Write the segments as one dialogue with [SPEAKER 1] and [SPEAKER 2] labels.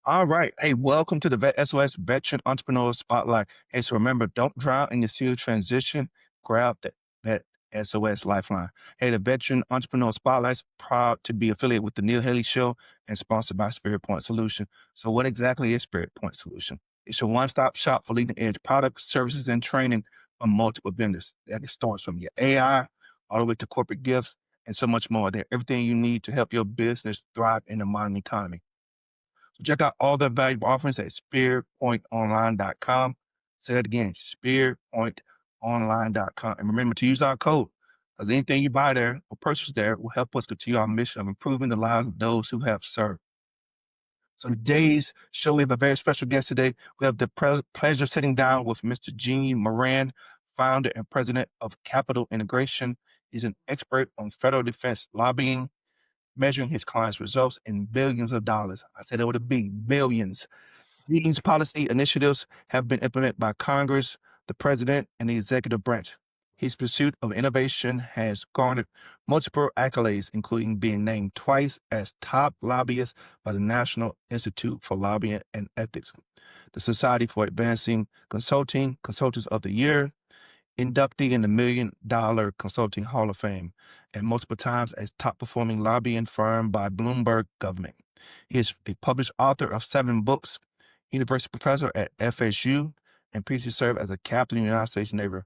[SPEAKER 1] All right. Hey, welcome to the VET S.O.S. Veteran Entrepreneurial Spotlight. Hey, so remember, don't drown in your sea of transition. Grab the VET S.O.S. Lifeline. Hey, the Veteran Entrepreneurial Spotlight is proud to be affiliated with the Neil Haley Show and sponsored by Spirit Point Solution. So what exactly is Spirit Point Solution? It's your one-stop shop for leading edge products, services, and training from multiple vendors. That starts from your AI all the way to corporate gifts and so much more. They're everything you need to help your business thrive in the modern economy. So check out all the valuable offerings at spearpointonline.com. Say that again, spearpointonline.com. And remember to use our code, because anything you buy there or purchase there will help us continue our mission of improving the lives of those who have served. So today's show, we have a very special guest today. We have the pleasure of sitting down with Mr. Gene Moran, founder and president of Capital Integration. He's an expert on federal defense lobbying, measuring his clients' results in billions of dollars. I said it with a big billions. These policy initiatives have been implemented by Congress, the president, and the executive branch. His pursuit of innovation has garnered multiple accolades, including being named twice as top lobbyist by the National Institute for Lobbying and Ethics, the Society for Advancing Consulting, Consultants of the Year, inductee in the $1 Million Consulting Hall of Fame, and multiple times as top-performing lobbying firm by Bloomberg Government. He is a published author of 7 books, university professor at FSU, and previously served as a captain in the United States Navy,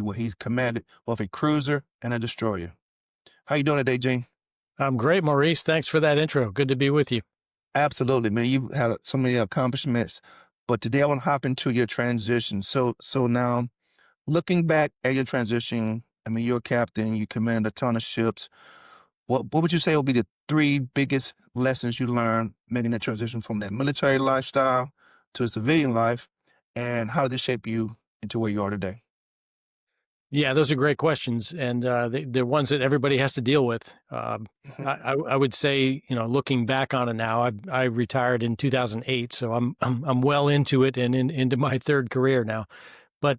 [SPEAKER 1] where he commanded both a cruiser and a destroyer. How you doing today, Gene?
[SPEAKER 2] I'm great, Maurice. Thanks for that intro. Good to be with you.
[SPEAKER 1] Absolutely, man. You've had so many accomplishments, but today I want to hop into your transition. So now, looking back at your transition, I mean, you're a captain, you command a ton of ships. What would you say will be the 3 biggest lessons you learned making that transition from that military lifestyle to a civilian life, and how did this shape you into where you are today?
[SPEAKER 2] Yeah, those are great questions, and they're ones that everybody has to deal with.
[SPEAKER 1] Mhm.
[SPEAKER 2] I would say, looking back on it now, I retired in 2008, so I'm well into it and into my 3rd career now. But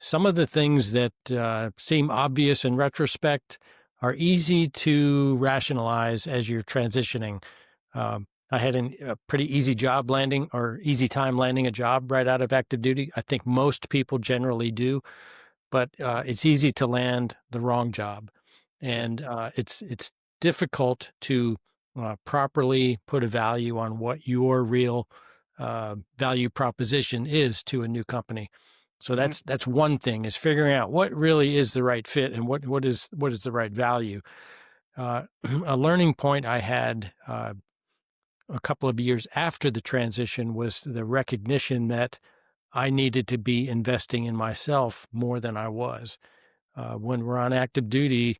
[SPEAKER 2] some of the things that seem obvious in retrospect are easy to rationalize as you're transitioning. I had a pretty easy easy time landing a job right out of active duty. I think most people generally do, but it's easy to land the wrong job, and it's difficult to properly put a value on what your real value proposition is to a new company. So
[SPEAKER 1] Mhm.
[SPEAKER 2] that's one thing, is figuring out what really is the right fit and what is the right value. A learning point I had a couple of years after the transition was the recognition that I needed to be investing in myself more than I was. When we're on active duty,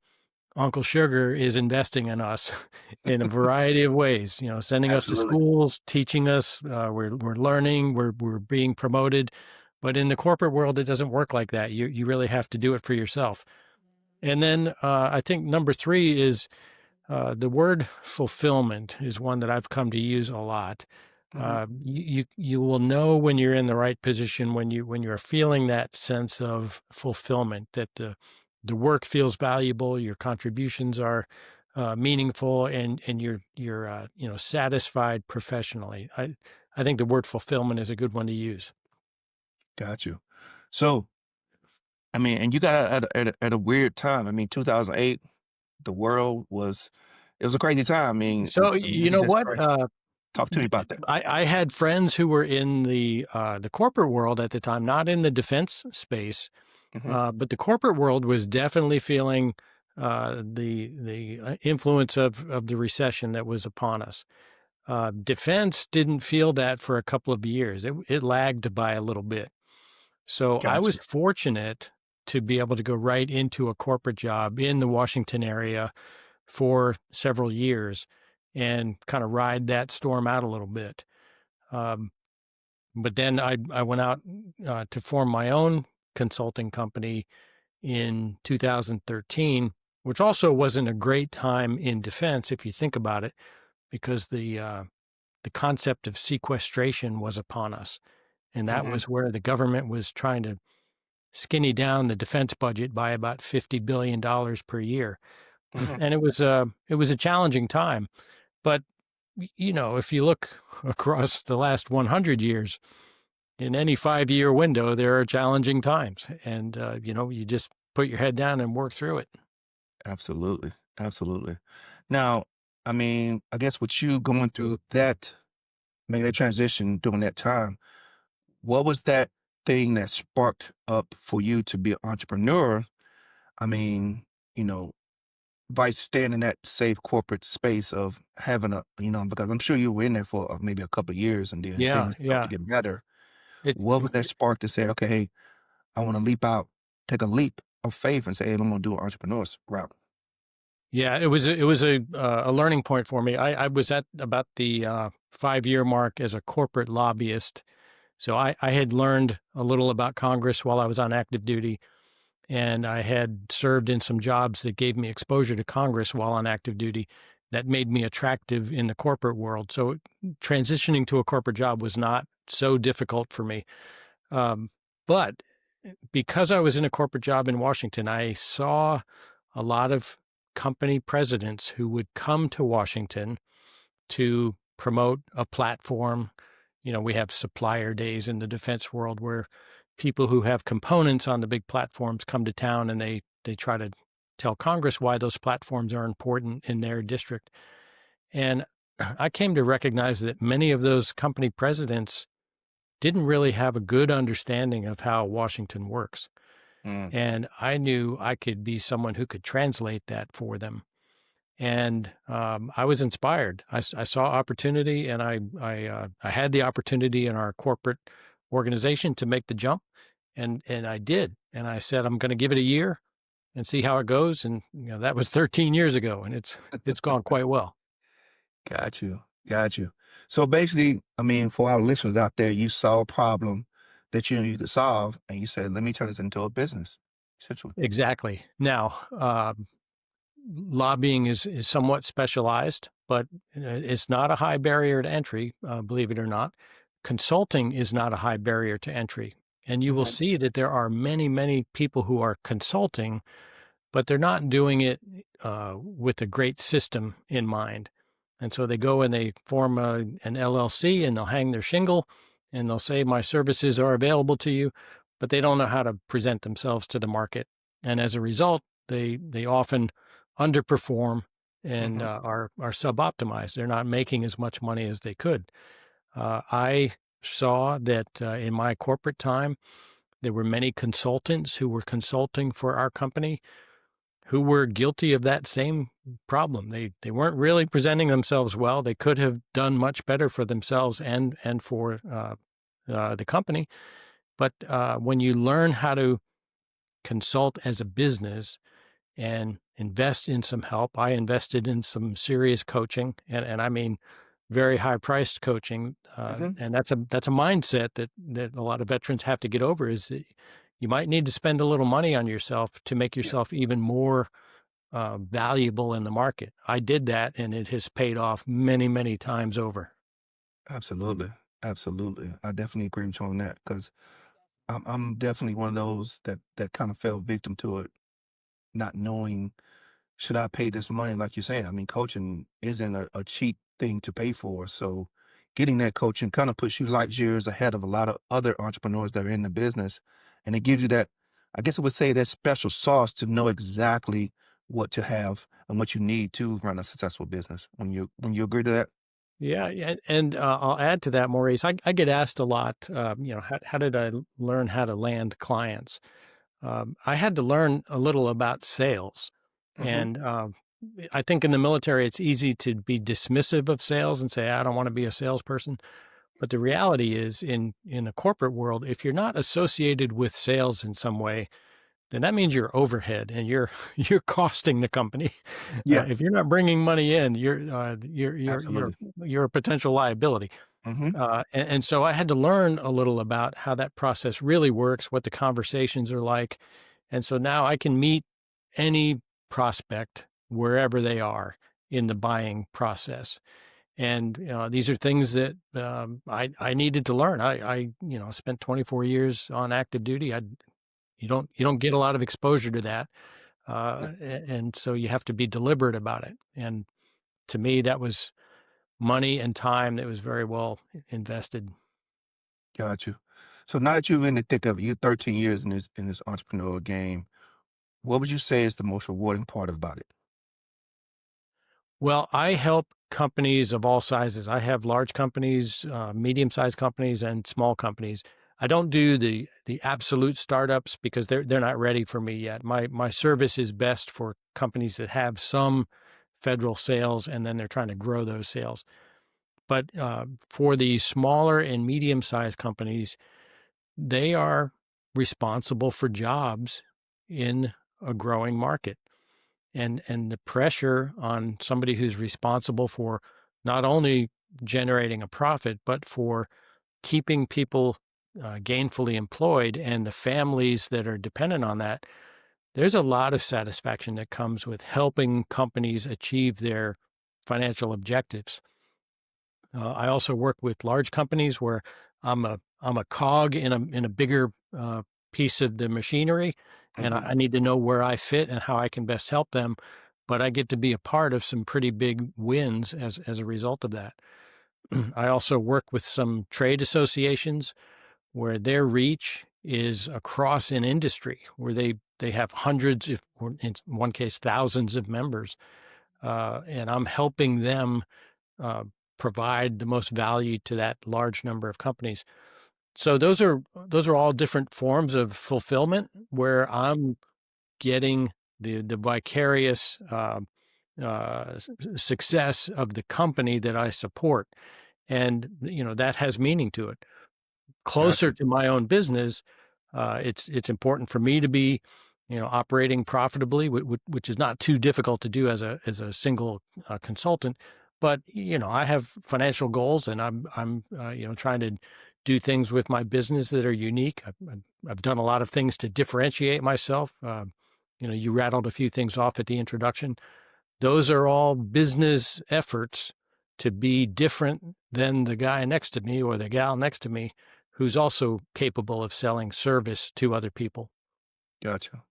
[SPEAKER 2] Uncle Sugar is investing in us in a variety of ways, sending us to
[SPEAKER 1] Absolutely.
[SPEAKER 2] schools, teaching us, we're learning, we're being promoted. But in the corporate world, it doesn't work like that. You really have to do it for yourself. And then I think number 3 is the word fulfillment is one that I've come to use a lot.
[SPEAKER 1] Mhm.
[SPEAKER 2] You will know when you're in the right position, when you're feeling that sense of fulfillment, that the work feels valuable, your contributions are meaningful, and you're satisfied professionally. I think the word fulfillment is a good one to use.
[SPEAKER 1] Got you. So, I mean, and you got out at a weird time. I mean, 2008, the world it was a crazy time.
[SPEAKER 2] So
[SPEAKER 1] We
[SPEAKER 2] you know
[SPEAKER 1] just
[SPEAKER 2] what?
[SPEAKER 1] crashed. Talk to me about that.
[SPEAKER 2] I had friends who were in the corporate world at the time, not in the defense space,
[SPEAKER 1] Mhm.
[SPEAKER 2] but the corporate world was definitely feeling the influence of the recession that was upon us. Defense didn't feel that for a couple of years. It lagged by a little bit. So I
[SPEAKER 1] Got
[SPEAKER 2] was
[SPEAKER 1] you.
[SPEAKER 2] fortunate to be able to go right into a corporate job in the Washington area for several years and kind of ride that storm out a little bit. Um, but then I went out to form my own consulting company in 2013, which also wasn't a great time in defense if you think about it, because the concept of sequestration was upon us, and that
[SPEAKER 1] Mhm.
[SPEAKER 2] was where the government was trying to skinny down the defense budget by about $50 billion per year,
[SPEAKER 1] Mhm.
[SPEAKER 2] and it was a challenging time. But if you look across the last 100 years, in any 5-year window, there are challenging times. And, you just put your head down and work through it.
[SPEAKER 1] Absolutely. Absolutely. Now, I mean, I guess with you going through that, making that transition during that time, what was that thing that sparked up for you to be an entrepreneur? I mean, you know, by staying in that safe corporate space of having because I'm sure you were in there for maybe a couple of years and then
[SPEAKER 2] Yeah,
[SPEAKER 1] things started to
[SPEAKER 2] yeah.
[SPEAKER 1] get better.
[SPEAKER 2] It,
[SPEAKER 1] What was
[SPEAKER 2] it
[SPEAKER 1] that spark to say, okay, hey, I want to leap out, take a leap of faith and say, hey, I'm going to do an entrepreneur's route?
[SPEAKER 2] Yeah, it was a learning point for me. I was at about the 5-year mark as a corporate lobbyist. So I had learned a little about Congress while I was on active duty, and I had served in some jobs that gave me exposure to Congress while on active duty that made me attractive in the corporate world. So transitioning to a corporate job was not so difficult for me. Um, but because I was in a corporate job in Washington, I saw a lot of company presidents who would come to Washington to promote a platform. We have supplier days in the defense world where people who have components on the big platforms come to town and they try to tell Congress why those platforms are important in their district. And I came to recognize that many of those company presidents didn't really have a good understanding of how Washington works.
[SPEAKER 1] Mm,
[SPEAKER 2] And I knew I could be someone who could translate that for them. And I was inspired. I saw opportunity, and I had the opportunity in our corporate organization to make the jump, and I did. And I said, I'm going to give it a year and see how it goes. And that was 13 years ago, and it's gone quite well.
[SPEAKER 1] got you. Got you. So basically, I mean, for our listeners out there, you saw a problem that you knew you could solve, and you said, let me turn this into a business, essentially.
[SPEAKER 2] Exactly. Now, lobbying is somewhat specialized, but it's not a high barrier to entry, believe it or not. Consulting is not a high barrier to entry. And you will
[SPEAKER 1] Mhm,
[SPEAKER 2] see that there are many, many people who are consulting, but they're not doing it with a great system in mind. And so they go and they form an LLC and they'll hang their shingle and they'll say, my services are available to you, but they don't know how to present themselves to the market. And as a result, they often underperform and
[SPEAKER 1] mhm,
[SPEAKER 2] are sub-optimized. They're not making as much money as they could. I saw that in my corporate time, there were many consultants who were consulting for our company who were guilty of that same problem. They weren't really presenting themselves well. They could have done much better for themselves and for the company. But when you learn how to consult as a business and invest in some help, I invested in some serious coaching, and I mean very high priced coaching,
[SPEAKER 1] mhm.
[SPEAKER 2] and that's a mindset that a lot of veterans have to get over. Is that you might need to spend a little money on yourself to make
[SPEAKER 1] Yeah,
[SPEAKER 2] yourself even more valuable in the market. I did that, and it has paid off many, many times over.
[SPEAKER 1] absolutely. Absolutely. I definitely agree with you on that because I'm definitely one of those that kind of fell victim to it, not knowing should I pay this money? Like you're saying, I mean, coaching isn't a cheap thing to pay for. So getting that coaching kind of puts you light years ahead of a lot of other entrepreneurs that are in the business. And it gives you that, I guess I would say that special sauce to know exactly what to have and what you need to run a successful business. When you agree to that.
[SPEAKER 2] Yeah, yeah, and I'll add to that, Maurice. I get asked a lot, how did I learn how to land clients? I had to learn a little about sales,
[SPEAKER 1] Hmm.
[SPEAKER 2] and I think in the military it's easy to be dismissive of sales and say I don't want to be a salesperson. But the reality is, in the corporate world, if you're not associated with sales in some way, then that means you're overhead and you're you're costing the company.
[SPEAKER 1] Yeah,
[SPEAKER 2] If you're not bringing money in,
[SPEAKER 1] absolutely.
[SPEAKER 2] you're a potential liability.
[SPEAKER 1] Hmm.
[SPEAKER 2] And so I had to learn a little about how that process really works, what the conversations are like, and so now I can meet any prospect wherever they are in the buying process. And these are things that I needed to learn. I spent 24 years on active duty. You don't get a lot of exposure to that, and so you have to be deliberate about it. And to me, that was money and time that was very well invested.
[SPEAKER 1] Got you. So now that you're in the thick of it, you're 13 years in this entrepreneurial game. What would you say is the most rewarding part about it?
[SPEAKER 2] Well, I help companies of all sizes. I have large companies, medium-sized companies, and small companies. I don't do the absolute startups because they're not ready for me yet. My service is best for companies that have some federal sales, and then they're trying to grow those sales. But for the smaller and medium-sized companies, they are responsible for jobs in a growing market. And the pressure on somebody who's responsible for not only generating a profit, but for keeping people gainfully employed and the families that are dependent on that, there's a lot of satisfaction that comes with helping companies achieve their financial objectives. I also work with large companies where I'm a cog in a bigger piece of the machinery, and
[SPEAKER 1] Hmm.
[SPEAKER 2] I need to know where I fit and how I can best help them. But I get to be a part of some pretty big wins as a result of that. I also work with some trade associations where their reach is across an industry where they have hundreds, if or in one case thousands of members, and I'm helping them uh, provide the most value to that large number of companies. So those are all different forms of fulfillment where I'm getting the vicarious success of the company that I support, and that has meaning to it.
[SPEAKER 1] Got
[SPEAKER 2] Closer
[SPEAKER 1] you.
[SPEAKER 2] to my own business, it's important for me to be, operating profitably, which is not too difficult to do as a single consultant. But I have financial goals, and I'm trying to do things with my business that are unique. I've done a lot of things to differentiate myself. You rattled a few things off at the introduction. Those are all business efforts to be different than the guy next to me or the gal next to me who's also capable of selling service to other people.
[SPEAKER 1] Gotcha.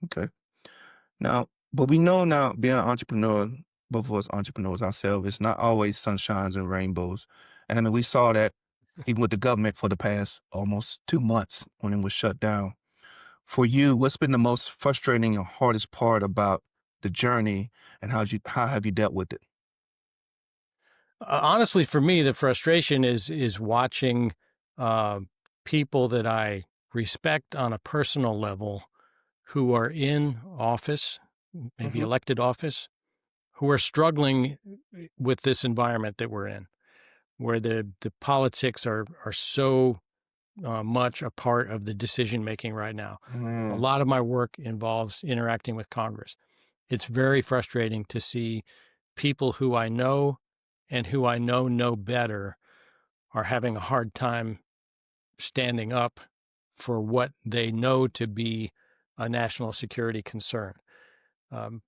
[SPEAKER 1] Okay. Now, but we know now being an entrepreneur, both of us entrepreneurs ourselves, it's not always sunshines and rainbows. And I mean, we saw that even with the government for the past almost 2 months when it was shut down. For you, what's been the most frustrating and hardest part about the journey, and how have you dealt with it?
[SPEAKER 2] Honestly, for me, the frustration is watching uh, people that I respect on a personal level who are in office, maybe
[SPEAKER 1] Hmm.
[SPEAKER 2] elected office, who are struggling with this environment that we're in, where the politics are so much a part of the decision making right now. A
[SPEAKER 1] Mm,
[SPEAKER 2] lot of my work involves interacting with Congress. It's very frustrating to see people who I know and who I know better are having a hard time standing up for what they know to be a national security concern. Um,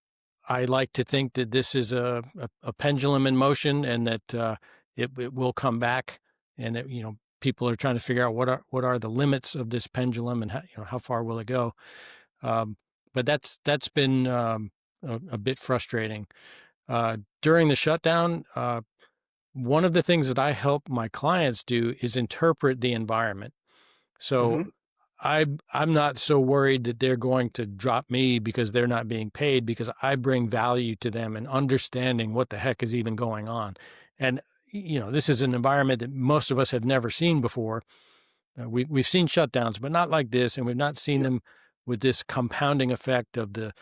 [SPEAKER 2] I like to think that this is a pendulum in motion and that it will come back, and that people are trying to figure out what are the limits of this pendulum and how far will it go. Um, but that's been a bit frustrating. During the shutdown, one of the things that I help my clients do is interpret the environment. So
[SPEAKER 1] hmm.
[SPEAKER 2] I'm not so worried that they're going to drop me because they're not being paid, because I bring value to them and understanding what the heck is even going on. And this is an environment that most of us have never seen before. We've seen shutdowns, but not like this, and we've not seen
[SPEAKER 1] Yeah.
[SPEAKER 2] them with this compounding effect of the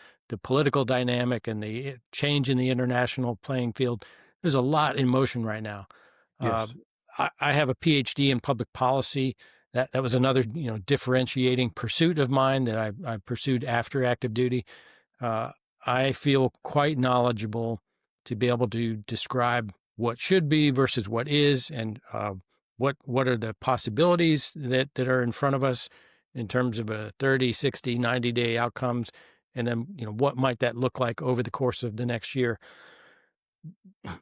[SPEAKER 2] political dynamic and the change in the international playing field. There's a lot in motion right now. Uh,
[SPEAKER 1] Yes.
[SPEAKER 2] I have a PhD in public policy. That was another differentiating pursuit of mine that I pursued after active duty. Uh, I feel quite knowledgeable to be able to describe what should be versus what is, and what are the possibilities that are in front of us in terms of a 30, 60, 90-day outcomes, and then what might that look like over the course of the next year.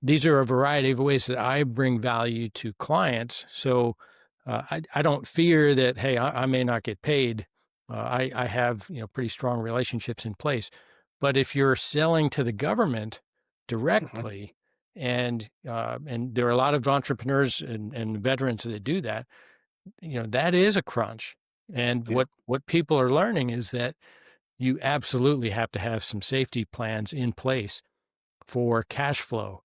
[SPEAKER 2] These are a variety of ways that I bring value to clients. So I don't fear that, hey, I may not get paid. I have pretty strong relationships in place. But if you're selling to the government
[SPEAKER 1] Hmm.
[SPEAKER 2] directly, and there are a lot of entrepreneurs and veterans that do that. That is a crunch. And
[SPEAKER 1] Yeah.
[SPEAKER 2] what people are learning is that you absolutely have to have some safety plans in place for cash flow.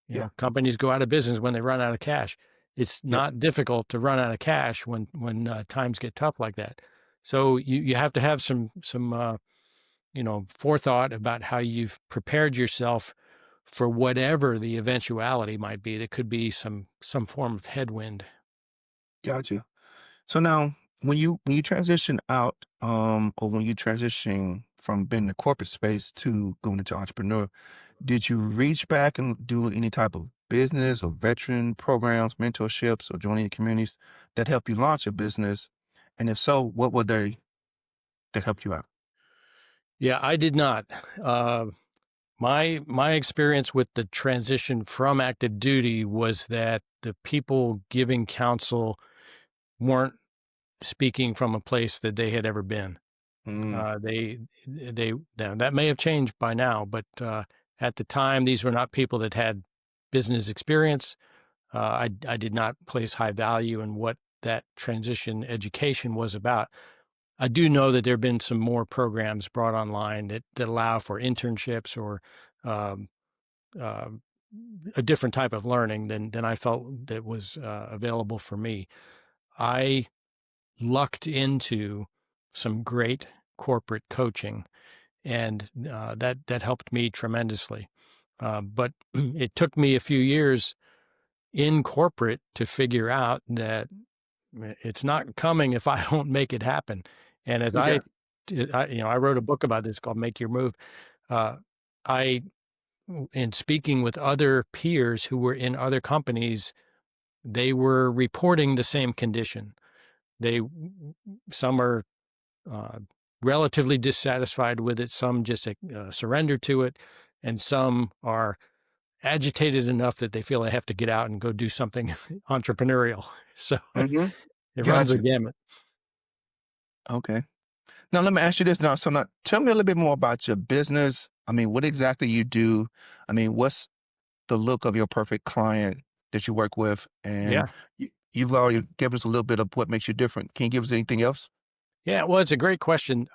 [SPEAKER 1] Yeah.
[SPEAKER 2] Companies go out of business when they run out of cash. It's
[SPEAKER 1] Yep.
[SPEAKER 2] not difficult to run out of cash when times get tough like that. So you have to have some forethought about how you've prepared yourself for whatever the eventuality might be. That could be some form of headwind.
[SPEAKER 1] Gotcha. So now, when you transition out, or when you transition from being in the corporate space to going into entrepreneur, did you reach back and do any type of business or veteran programs, mentorships, or join any communities that help you launch a business? And if so, what were they that helped you out?
[SPEAKER 2] Yeah, I did not. Uh, my experience with the transition from active duty was that the people giving counsel weren't speaking from a place that they had ever been.
[SPEAKER 1] Mm,
[SPEAKER 2] They now that may have changed by now, but at the time, these were not people that had business experience. I did not place high value in what that transition education was about. I do know that there have been some more programs brought online that allow for internships or um, uh, a different type of learning than I felt that was available for me. I lucked into some great corporate coaching, and that helped me tremendously. But it took me a few years in corporate to figure out that it's not coming if I don't make it happen. And as
[SPEAKER 1] yeah.
[SPEAKER 2] I wrote a book about this called "Make Your Move." Uh, I, in speaking with other peers who were in other companies, they were reporting the same condition. They Some are uh, relatively dissatisfied with it. Some just surrender to it, and some are agitated enough that they feel they have to get out and go do something entrepreneurial. So
[SPEAKER 1] Hmm.
[SPEAKER 2] it runs a
[SPEAKER 1] Gotcha.
[SPEAKER 2] gamut.
[SPEAKER 1] Okay. Now let me ask you this now. So now tell me a little bit more about your business. I mean, what exactly you do? I mean, what's the look of your perfect client that you work with? And
[SPEAKER 2] Yeah.
[SPEAKER 1] you've already given us a little bit of what makes you different. Can you give us anything else?
[SPEAKER 2] Yeah. Well, it's a great question.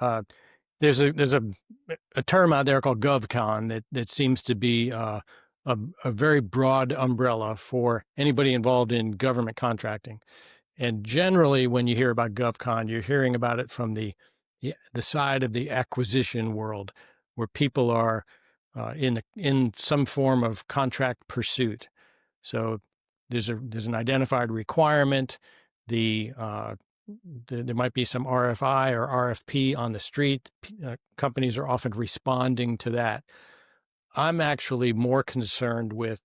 [SPEAKER 2] There's a term out there called GovCon that seems to be a very broad umbrella for anybody involved in government contracting. And generally, when you hear about GovCon, you're hearing about it from the side of the acquisition world, where people are in some form of contract pursuit. So there's an identified requirement. The, uh, there might be some RFI or RFP on the street. Companies are often responding to that. I'm actually more concerned with,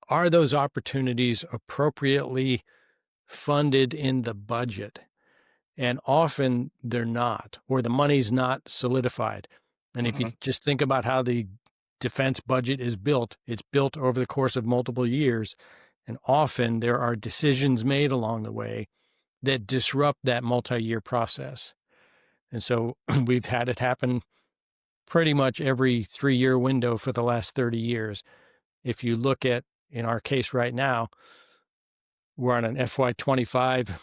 [SPEAKER 2] are those opportunities appropriately funded in the budget? And often they're not, or the money's not solidified. And if you
[SPEAKER 1] Hmm.
[SPEAKER 2] just think about how the defense budget is built, it's built over the course of multiple years. And often there are decisions made along the way that disrupt that multi-year process. And so we've had it happen pretty much every 3-year window for the last 30 years. If you look at, in our case right now, we're on an FY25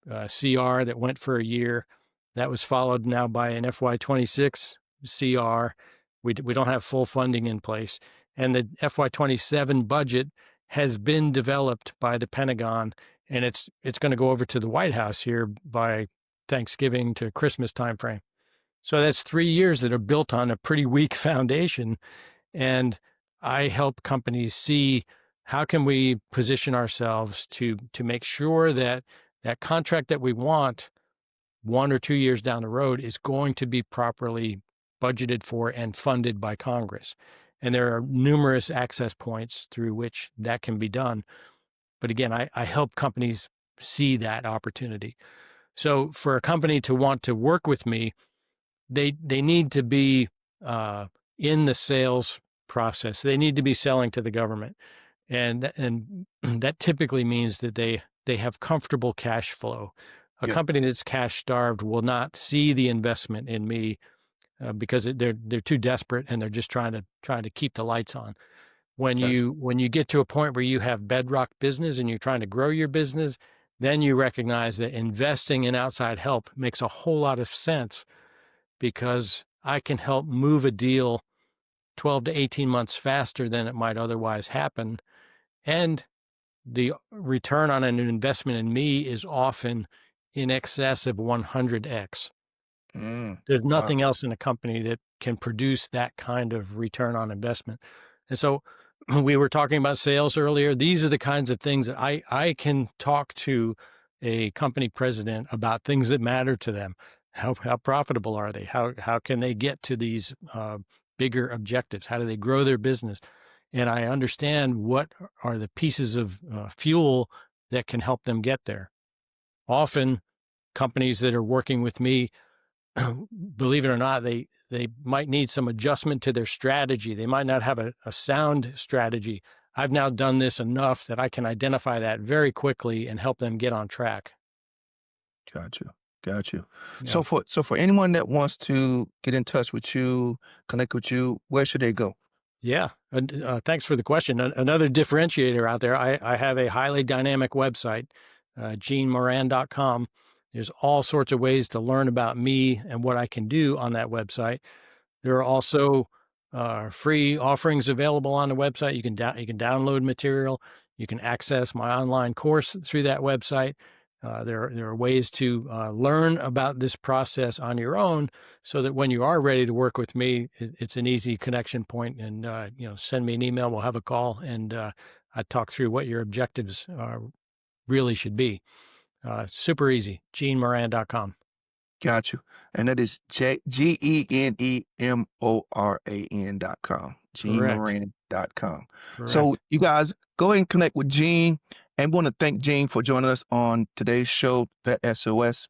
[SPEAKER 2] CR that went for a year. That was followed now by an FY26 CR. We don't have full funding in place. And the FY27 budget has been developed by the Pentagon, and it's going to go over to the White House here by Thanksgiving to Christmas timeframe. So that's 3 years that are built on a pretty weak foundation. And I help companies see, how can we position ourselves to make sure that that contract that we want 1 or 2 years down the road is going to be properly budgeted for and funded by Congress. And there are numerous access points through which that can be done. But again, I help companies see that opportunity. So for a company to want to work with me, they need to be uh, in the sales process. They need to be selling to the government, and that typically means that they have comfortable cash flow. A
[SPEAKER 1] Yeah.
[SPEAKER 2] company that's cash starved will not see the investment in me because they're too desperate, and they're just trying to keep the lights on. When
[SPEAKER 1] Gotcha.
[SPEAKER 2] you get to a point where you have bedrock business and you're trying to grow your business, then you recognize that investing in outside help makes a whole lot of sense because I can help move a deal 12 to 18 months faster than it might otherwise happen. And the return on an investment in me is often in excess of 100x. There's
[SPEAKER 1] Wow.
[SPEAKER 2] nothing else in a company that can produce that kind of return on investment. And so we were talking about sales earlier. These are the kinds of things that I can talk to a company president about things that matter to them. How profitable are they? How can they get to these bigger objectives? How do they grow their business? And I understand what are the pieces of fuel that can help them get there. Often companies that are working with me, believe it or not, they might need some adjustment to their strategy. They might not have a sound strategy. I've now done this enough that I can identify that very quickly and help them get on track.
[SPEAKER 1] Got you. Got you.
[SPEAKER 2] Yeah.
[SPEAKER 1] So for anyone that wants to get in touch with you, connect with you, where should they go?
[SPEAKER 2] Yeah. And thanks for the question. Another differentiator out there, I have a highly dynamic website, genemoran.com. There's all sorts of ways to learn about me and what I can do on that website. There are also free offerings available on the website. You can download material. You can access my online course through that website. There are ways to learn about this process on your own, so that when you are ready to work with me, it's an easy connection point. And send me an email. We'll have a call, and I talk through what your objectives really should be. Super easy. GeneMoran.com.
[SPEAKER 1] Got you. And that is GeneMoran.com.
[SPEAKER 2] Correct.
[SPEAKER 1] GeneMoran.com. So
[SPEAKER 2] Correct.
[SPEAKER 1] you guys go ahead and connect with Gene. And want to thank Gene for joining us on today's show, VET S.O.S.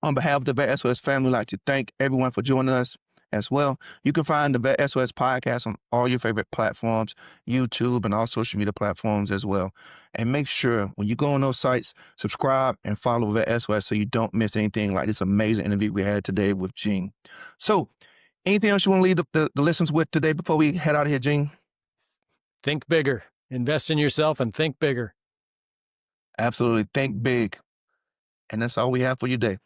[SPEAKER 1] On behalf of the VET S.O.S. family, we'd like to thank everyone for joining us as well. You can find the VET S.O.S. podcast on all your favorite platforms, YouTube, and all social media platforms as well. And make sure when you go on those sites, subscribe and follow VET S.O.S. so you don't miss anything like this amazing interview we had today with Gene. So anything else you want to leave the listeners with today before we head out of here, Gene?
[SPEAKER 2] Think bigger. Invest in yourself and think bigger.
[SPEAKER 1] Absolutely. Think big. And that's all we have for you today.